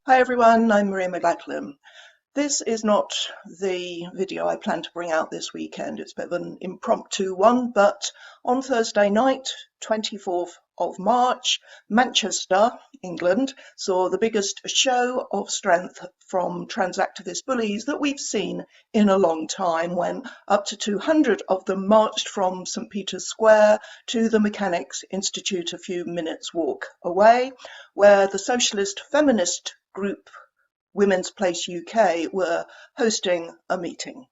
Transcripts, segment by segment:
Hi everyone, I'm Maria McLachlan. This is not the video I plan to bring out this weekend. It's a bit of an impromptu one, but on Thursday night, 24th of March, Manchester, England, saw the biggest show of strength from trans activist bullies that we've seen in a long time, when up to 200 of them marched from St. Peter's Square to the Mechanics Institute a few minutes walk away, where the socialist feminist group Women's Place UK were hosting a meeting.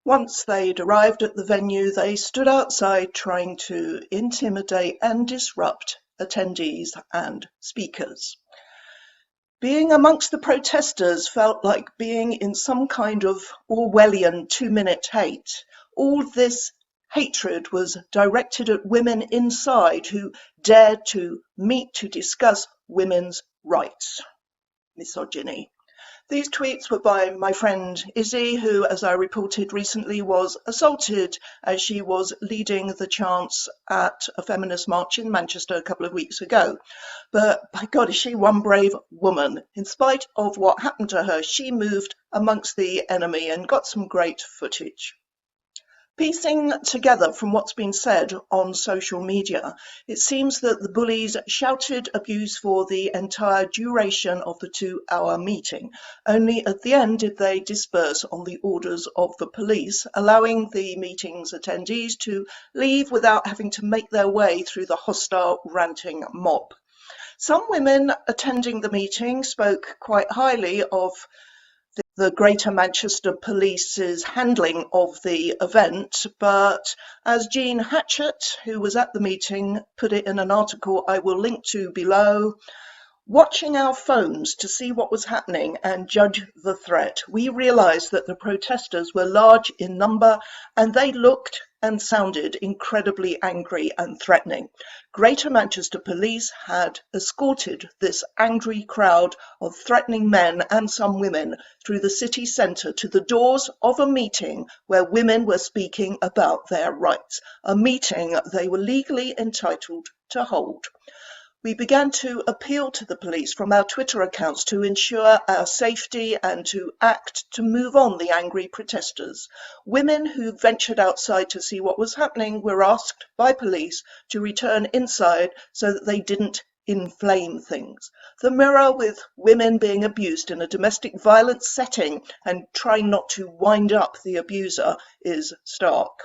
Once they'd arrived at the venue, they stood outside trying to intimidate and disrupt attendees and speakers. Being amongst the protesters felt like being in some kind of Orwellian 2-minute hate. All this hatred was directed at women inside who dared to meet to discuss women's rights. Misogyny. These tweets were by my friend Izzy, who, as I reported recently, was assaulted as she was leading the chants at a feminist march in Manchester a couple of weeks ago. But by God, is she one brave woman. In spite of what happened to her, she moved amongst the enemy and got some great footage. Piecing together from what's been said on social media, it seems that the bullies shouted abuse for the entire duration of the 2-hour meeting. Only at the end did they disperse on the orders of the police, allowing the meeting's attendees to leave without having to make their way through the hostile, ranting mob. Some women attending the meeting spoke quite highly of the Greater Manchester Police's handling of the event, but as Jean Hatchett, who was at the meeting, put it in an article I will link to below, watching our phones to see what was happening and judge the threat, we realised that the protesters were large in number and they looked and sounded incredibly angry and threatening. Greater Manchester Police had escorted this angry crowd of threatening men and some women through the city centre to the doors of a meeting where women were speaking about their rights, a meeting they were legally entitled to hold. We began to appeal to the police from our Twitter accounts to ensure our safety and to act to move on the angry protesters. Women who ventured outside to see what was happening were asked by police to return inside so that they didn't inflame things. The mirror with women being abused in a domestic violence setting and trying not to wind up the abuser is stark.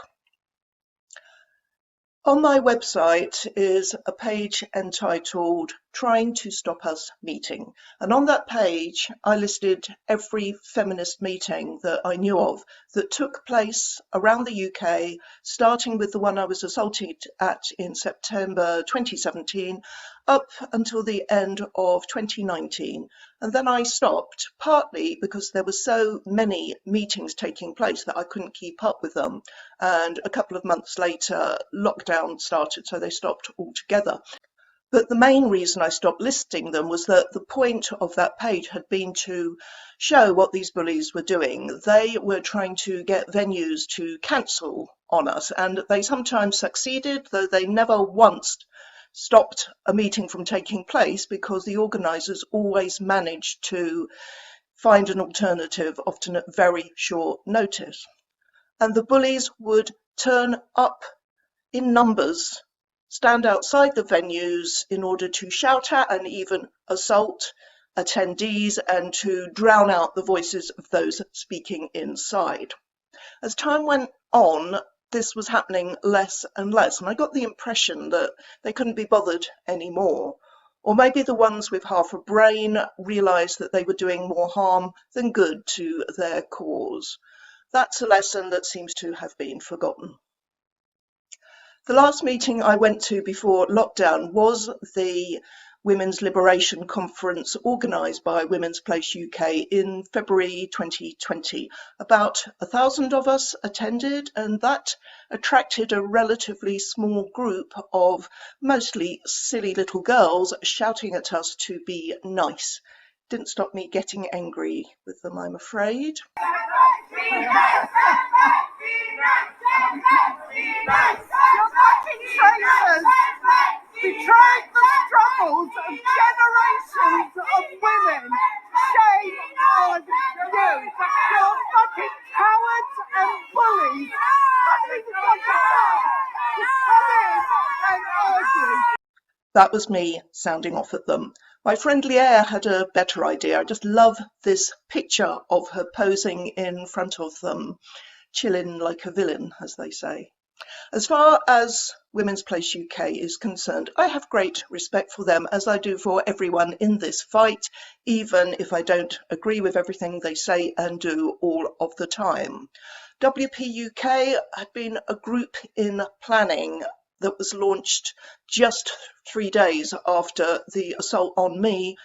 On my website is a page entitled Trying to Stop Us Meeting, and on that page I listed every feminist meeting that I knew of that took place around the UK, starting with the one I was assaulted at in September 2017 up until the end of 2019, and then I stopped, partly because there were so many meetings taking place that I couldn't keep up with them, and a couple of months later lockdown started, so they stopped altogether. But the main reason I stopped listing them was that the point of that page had been to show what these bullies were doing. They were trying to get venues to cancel on us, and they sometimes succeeded, though they never once stopped a meeting from taking place because the organisers always managed to find an alternative, often at very short notice. And the bullies would turn up in numbers, stand outside the venues in order to shout at and even assault attendees and to drown out the voices of those speaking inside. As time went on, this was happening less and less, and I got the impression that they couldn't be bothered anymore. Or maybe the ones with half a brain realised that they were doing more harm than good to their cause. That's a lesson that seems to have been forgotten. The last meeting I went to before lockdown was the Women's Liberation Conference organised by Women's Place UK in February 2020. About 1,000 of us attended, and that attracted a relatively small group of mostly silly little girls shouting at us to be nice. Didn't stop me getting angry with them, I'm afraid. cowards and bullies having the to come in and argue. That was me sounding off at them. My friend Leah had a better idea. I just love this picture of her posing in front of them, chilling like a villain, as they say. As far as Women's Place UK is concerned, I have great respect for them, as I do for everyone in this fight, even if I don't agree with everything they say and do all of the time. WPUK had been a group in planning that was launched just 3 days after the assault on me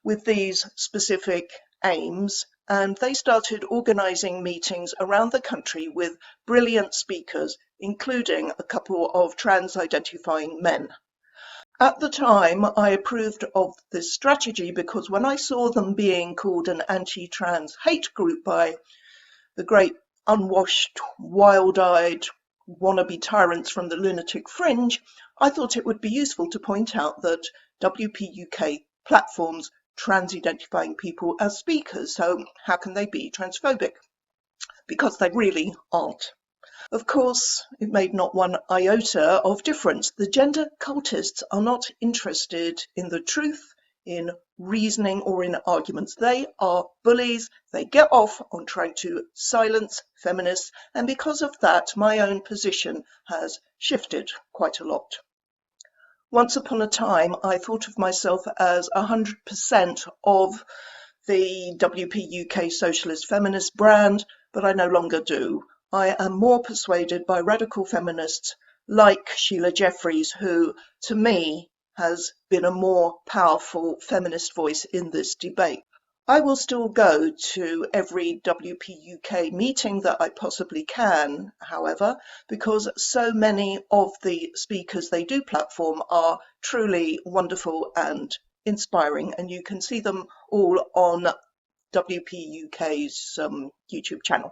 with these specific aims, and they started organising meetings around the country with brilliant speakers, including a couple of trans-identifying men. At the time, I approved of this strategy because when I saw them being called an anti-trans hate group by the great unwashed, wild-eyed wannabe tyrants from the lunatic fringe, I thought it would be useful to point out that WPUK platforms trans-identifying people as speakers, so how can they be transphobic? Because they really aren't. Of course, it made not one iota of difference. The gender cultists are not interested in the truth, in reasoning, or in arguments. They are bullies. They get off on trying to silence feminists, and because of that, my own position has shifted quite a lot. Once upon a time, I thought of myself as 100% of the WPUK socialist feminist brand, but I no longer do. I am more persuaded by radical feminists like Sheila Jeffreys, who, to me, has been a more powerful feminist voice in this debate. I will still go to every WPUK meeting that I possibly can, however, because so many of the speakers they do platform are truly wonderful and inspiring, and you can see them all on WPUK's YouTube channel.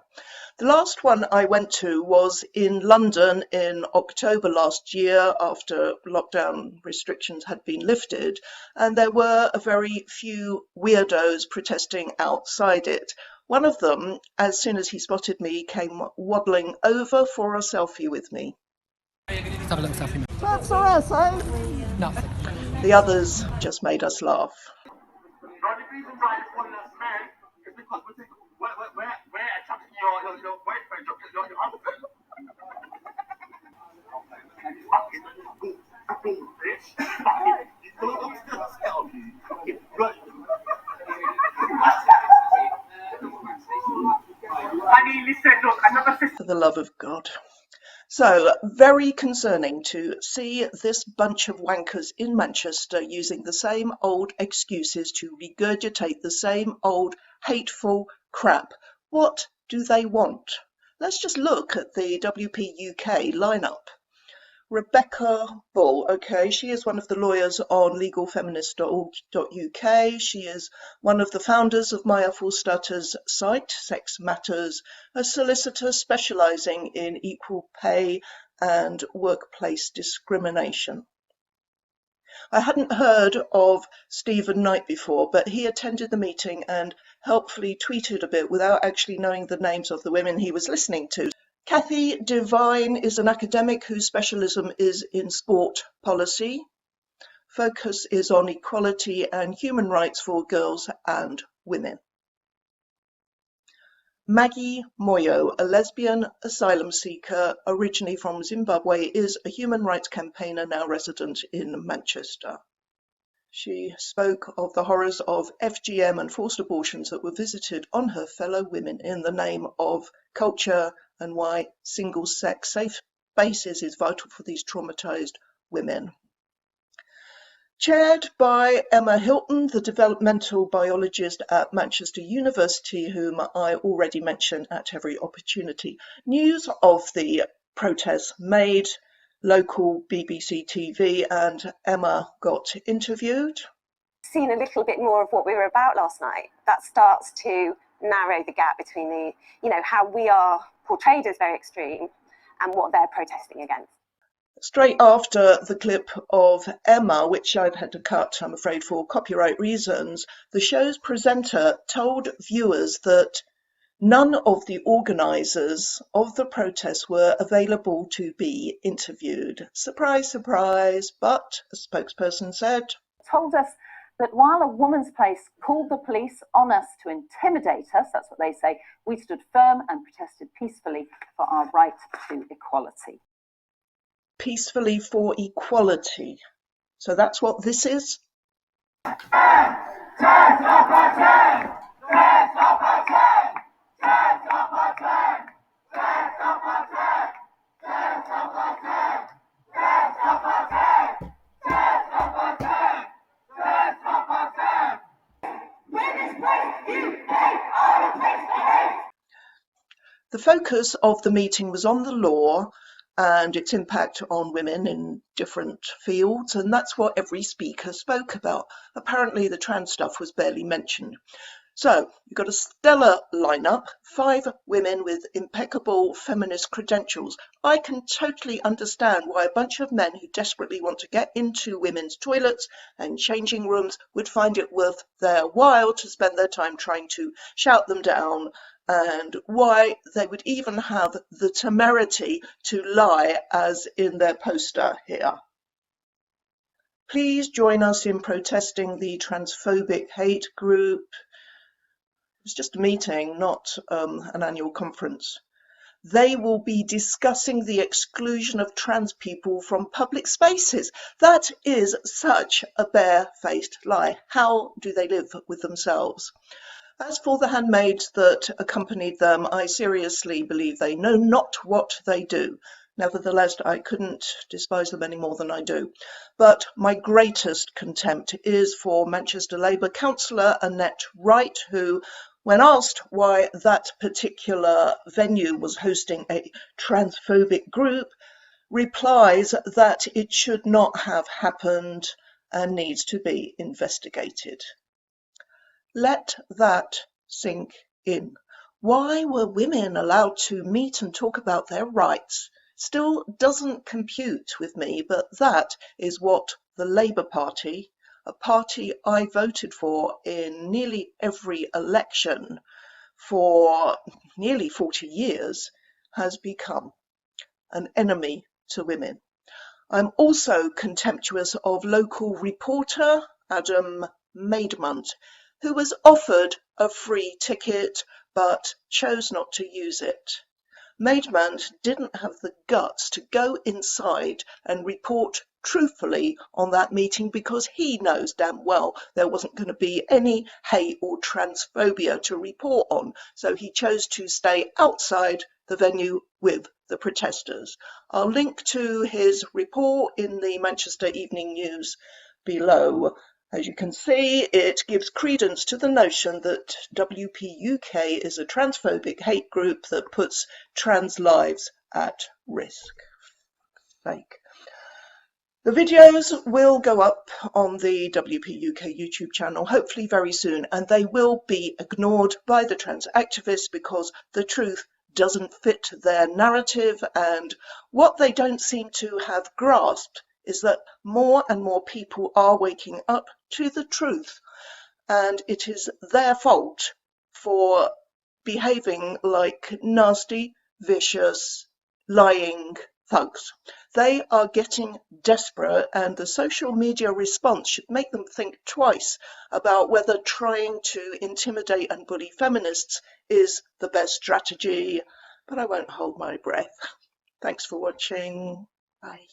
The last one I went to was in London in October last year after lockdown restrictions had been lifted, and there were a very few weirdos protesting outside it. One of them, as soon as he spotted me, came waddling over for a selfie with me. Let's have a little selfie. That's for us, eh? No. The others just made us laugh. The reason why it's calling us men is because we're attracting your boyfriend, your husband. Fucking bitch. Fucking, you don't still sell me. Fucking good. I mean, listen, look, another sister. For the love of God. So, very concerning to see this bunch of wankers in Manchester using the same old excuses to regurgitate the same old hateful crap. What do they want? Let's just look at the WPUK lineup. Rebecca Bull, okay, she is one of the lawyers on legalfeminist.org.uk. She is one of the founders of Maya Forstatter's site, Sex Matters, a solicitor specialising in equal pay and workplace discrimination. I hadn't heard of Stephen Knight before, but he attended the meeting and helpfully tweeted a bit without actually knowing the names of the women he was listening to. Kathy Devine is an academic whose specialism is in sport policy. Focus is on equality and human rights for girls and women. Maggie Moyo, a lesbian asylum seeker originally from Zimbabwe, is a human rights campaigner now resident in Manchester. She spoke of the horrors of FGM and forced abortions that were visited on her fellow women in the name of culture and why single-sex safe spaces is vital for these traumatised women. Chaired by Emma Hilton, the developmental biologist at Manchester University, whom I already mention at every opportunity. News of the protests made local BBC TV, and Emma got interviewed. Seen a little bit more of what we were about last night. That starts to narrow the gap between the, how we are portrayed as very extreme and what they're protesting against. Straight after the clip of Emma, which I've had to cut, I'm afraid, for copyright reasons, the show's presenter told viewers that None of the organisers of the protest were available to be interviewed. Surprise, surprise, but a spokesperson said, told us that while a woman's place called the police on us to intimidate us, that's what they say, we stood firm and protested peacefully for our right to equality. Peacefully for equality. So that's what this is? The focus of the meeting was on the law and its impact on women in different fields, and that's what every speaker spoke about. Apparently the trans stuff was barely mentioned. So you've got a stellar lineup, 5 women with impeccable feminist credentials. I can totally understand why a bunch of men who desperately want to get into women's toilets and changing rooms would find it worth their while to spend their time trying to shout them down, and why they would even have the temerity to lie, as in their poster here. Please join us in protesting the transphobic hate group. It was just a meeting, not an annual conference. They will be discussing the exclusion of trans people from public spaces. That is such a barefaced lie. How do they live with themselves? As for the handmaids that accompanied them, I seriously believe they know not what they do. Nevertheless, I couldn't despise them any more than I do. But my greatest contempt is for Manchester Labour councillor Annette Wright, who, when asked why that particular venue was hosting a transphobic group, replies that it should not have happened and needs to be investigated. Let that sink in. Why were women allowed to meet and talk about their rights? Still doesn't compute with me, but that is what the Labour Party, a party I voted for in nearly every election for nearly 40 years, has become: an enemy to women. I'm also contemptuous of local reporter Adam Maidmunt, who was offered a free ticket but chose not to use it. Maidmunt didn't have the guts to go inside and report truthfully on that meeting because he knows damn well there wasn't going to be any hate or transphobia to report on, so he chose to stay outside the venue with the protesters. I'll link to his report in the Manchester Evening News below. As you can see, it gives credence to the notion that WPUK is a transphobic hate group that puts trans lives at risk. Fake. The videos will go up on the WPUK YouTube channel hopefully very soon, and they will be ignored by the trans activists because the truth doesn't fit their narrative, and what they don't seem to have grasped is that more and more people are waking up to the truth, and it is their fault for behaving like nasty, vicious, lying thugs. They are getting desperate, and the social media response should make them think twice about whether trying to intimidate and bully feminists is the best strategy. But I won't hold my breath. Thanks for watching. Bye.